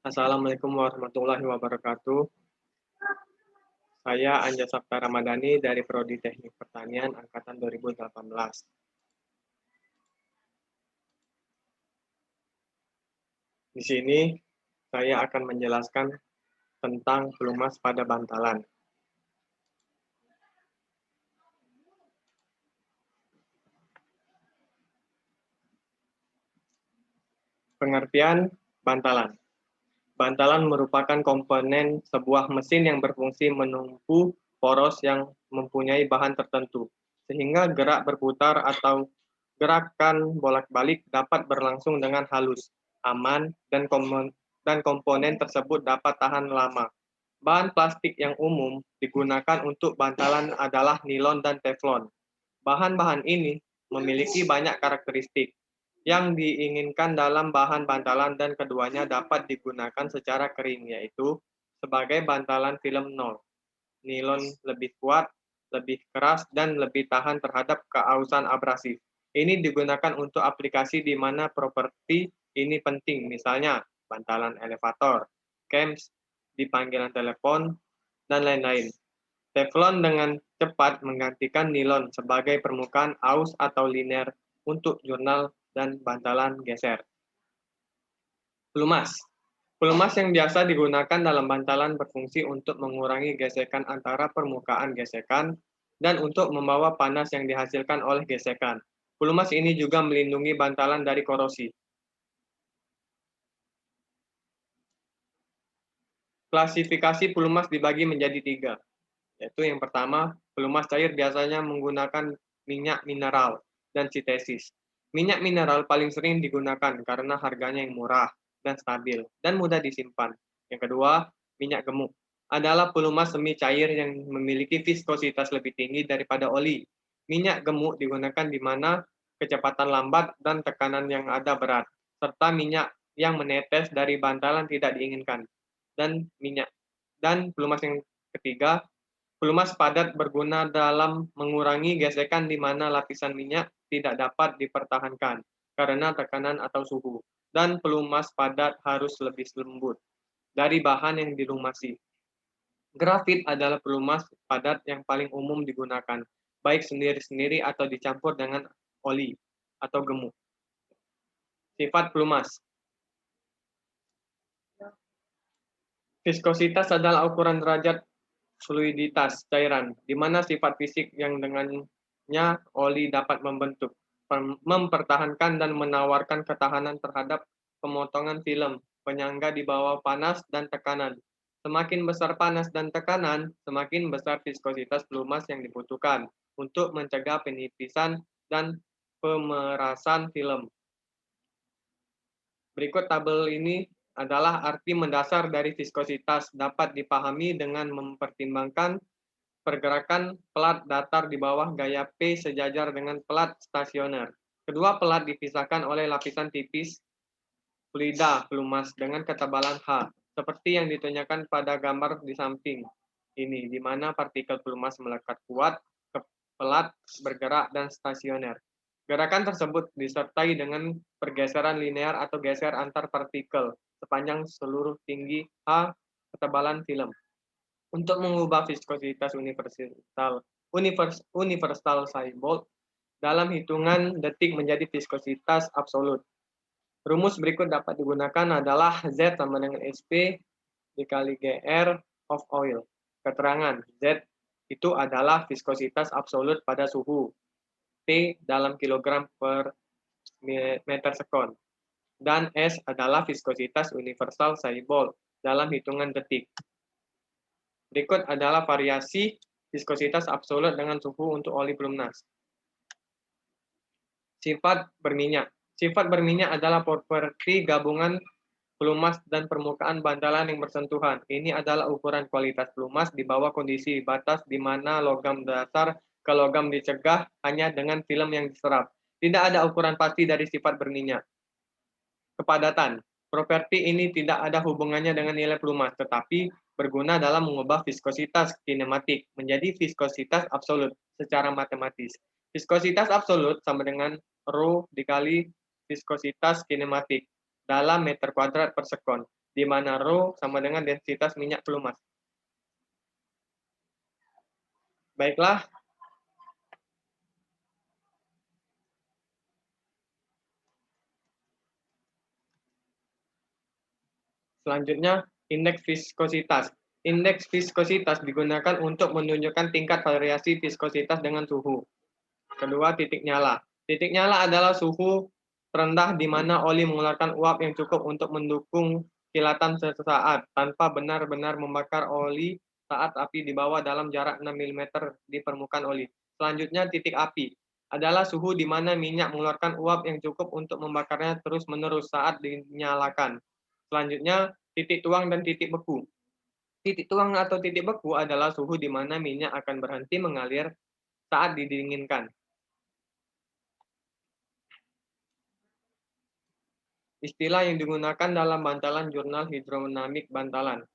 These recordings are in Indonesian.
Assalamualaikum warahmatullahi wabarakatuh. Saya Anja Sapta Ramadhani dari Prodi Teknik Pertanian Angkatan 2018. Di sini saya akan menjelaskan tentang pelumas pada bantalan. Pengertian bantalan. Bantalan merupakan komponen sebuah mesin yang berfungsi menumpu poros yang mempunyai bahan tertentu, sehingga gerak berputar atau gerakan bolak-balik dapat berlangsung dengan halus, aman, dan komponen tersebut dapat tahan lama. Bahan plastik yang umum digunakan untuk bantalan adalah nilon dan teflon. Bahan-bahan ini memiliki banyak karakteristik yang diinginkan dalam bahan bantalan dan keduanya dapat digunakan secara kering, yaitu sebagai bantalan film nol. Nilon lebih kuat, lebih keras, dan lebih tahan terhadap keausan abrasif. Ini digunakan untuk aplikasi di mana properti ini penting, misalnya bantalan elevator, camps, di panggilan telepon, dan lain-lain. Teflon dengan cepat menggantikan nilon sebagai permukaan aus atau liner untuk jurnal dan bantalan geser. Pelumas. Pelumas yang biasa digunakan dalam bantalan berfungsi untuk mengurangi gesekan antara permukaan gesekan dan untuk membawa panas yang dihasilkan oleh gesekan. Pelumas ini juga melindungi bantalan dari korosi. Klasifikasi pelumas dibagi menjadi 3, yaitu yang pertama, pelumas cair biasanya menggunakan minyak mineral dan sintesis. Minyak mineral paling sering digunakan karena harganya yang murah dan stabil dan mudah disimpan. Yang kedua, minyak gemuk adalah pelumas semi cair yang memiliki viskositas lebih tinggi daripada oli. Minyak gemuk digunakan di mana kecepatan lambat dan tekanan yang ada berat, serta minyak yang menetes dari bantalan tidak diinginkan. Dan pelumas yang ketiga, pelumas padat berguna dalam mengurangi gesekan di mana lapisan minyak tidak dapat dipertahankan karena tekanan atau suhu, dan pelumas padat harus lebih lembut dari bahan yang dilumasi. Grafit adalah pelumas padat yang paling umum digunakan, baik sendiri-sendiri atau dicampur dengan oli atau gemuk. Sifat pelumas. Viskositas adalah ukuran derajat fluiditas cairan, di mana sifat fisik yang dengannya oli dapat membentuk, mempertahankan dan menawarkan ketahanan terhadap pemotongan film, penyangga di bawah panas dan tekanan. Semakin besar panas dan tekanan, semakin besar viskositas pelumas yang dibutuhkan untuk mencegah penipisan dan pemerasan film. Berikut tabel ini adalah arti mendasar dari viskositas, dapat dipahami dengan mempertimbangkan pergerakan pelat datar di bawah gaya P sejajar dengan pelat stasioner. Kedua pelat dipisahkan oleh lapisan tipis fluida pelumas dengan ketebalan H, seperti yang ditunjukkan pada gambar di samping ini, di mana partikel pelumas melekat kuat ke pelat bergerak dan stasioner. Gerakan tersebut disertai dengan pergeseran linear atau geser antar partikel sepanjang seluruh tinggi H ketebalan film. Untuk mengubah viskositas universal Seibol dalam hitungan detik menjadi viskositas absolut. Rumus berikut dapat digunakan adalah Z sama dengan SP dikali GR of oil. Keterangan Z itu adalah viskositas absolut pada suhu P dalam kilogram per meter sekon. Dan S adalah viskositas universal Seibol dalam hitungan detik. Berikut adalah variasi viskositas absolut dengan suhu untuk oli pelumas. Sifat berminyak. Sifat berminyak adalah properti gabungan pelumas dan permukaan bantalan yang bersentuhan. Ini adalah ukuran kualitas pelumas di bawah kondisi batas di mana logam dasar ke logam dicegah hanya dengan film yang diserap. Tidak ada ukuran pasti dari sifat berminyak. Kepadatan. Properti ini tidak ada hubungannya dengan nilai pelumas, tetapi berguna dalam mengubah viskositas kinematik menjadi viskositas absolut secara matematis. Viskositas absolut sama dengan rho dikali viskositas kinematik dalam meter kuadrat per sekon. di mana Rho sama dengan densitas minyak pelumas. Baiklah, selanjutnya indeks viskositas. Indeks viskositas digunakan untuk menunjukkan tingkat variasi viskositas dengan suhu. Kedua, titik nyala. Titik nyala adalah suhu terendah di mana oli mengeluarkan uap yang cukup untuk mendukung kilatan sesaat tanpa benar-benar membakar oli saat api dibawa dalam jarak 6 mm di permukaan oli. Selanjutnya, titik api adalah suhu di mana minyak mengeluarkan uap yang cukup untuk membakarnya terus-menerus saat dinyalakan. Selanjutnya, titik tuang dan titik beku. Titik tuang atau titik beku adalah suhu di mana minyak akan berhenti mengalir saat didinginkan. Istilah yang digunakan dalam bantalan jurnal hidrodinamik bantalan.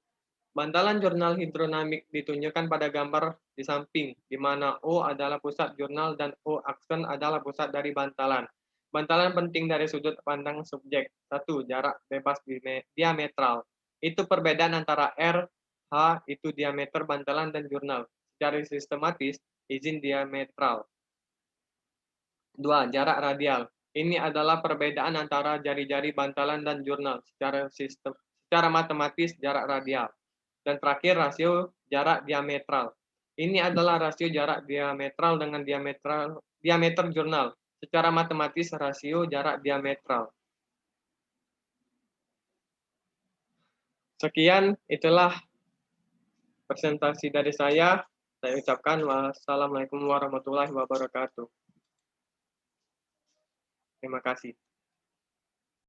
Bantalan jurnal hidrodinamik ditunjukkan pada gambar di samping, di mana O adalah pusat jurnal dan O aksen adalah pusat dari bantalan. Bantalan penting dari sudut pandang subjek. 1. Jarak bebas diametral. Itu perbedaan antara R, H itu diameter bantalan dan jurnal. Secara sistematis, izin diametral. 2. Jarak radial. Ini adalah perbedaan antara jari-jari bantalan dan jurnal secara matematis jarak radial. Dan terakhir rasio jarak diametral. Ini adalah rasio jarak diametral dengan diameter jurnal. Secara matematis rasio jarak diametral. Sekian, itulah presentasi dari saya. Saya ucapkan wassalamualaikum warahmatullahi wabarakatuh. Terima kasih.